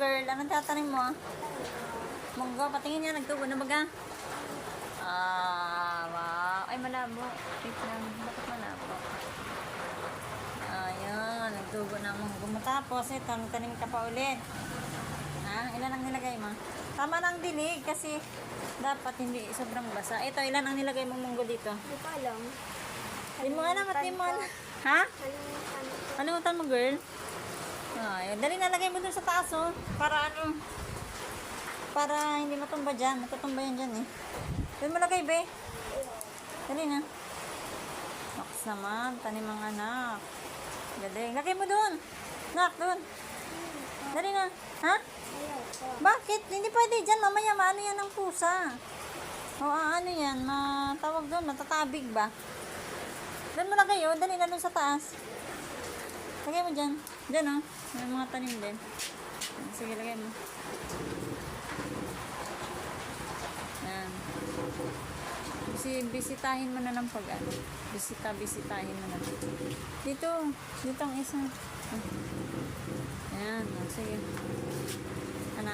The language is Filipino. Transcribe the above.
girl? Anong tatanim mo? Munggo, patingin niya, nagtubo na baga? Wow. Ay, malabo. Wait lang, bakit malabo? Ayan, nagtubo na munggo. Matapos, ito, tanim ka pa ulit. Ha? Ilan ang nilagay mo? Tama na ang dilig kasi dapat hindi sobrang basa. Ito, ilan ang nilagay mong munggo dito? Hindi ko alam. Di mo alam at di mo alam. Ha? Kalimutan mo, girl? Ay, dali nalagay mo dun sa taas, oh. Para ano? Para hindi matumba dyan. Matutumba yan dyan, eh. Dun mo lagay, be. Dali na. Naks naman, tanim ang anak. Galing. Lagay mo dun. Nak, dun. Dali na. Ha? Bakit? Hindi pwede dyan. Mamaya maano yan ng pusa. O, ano yan? Matawag doon. Matatabig ba? Doon mo lagay, oh. Dali na doon sa taas. Lagay mo dyan. Dyan, oh. May mga tanim din. Sige, lagay mo. Yan. Bisitahin mo na ng pag-ano. Bisitahin mo na. Dito. Dito ang isa. Yan. Sige. Ano?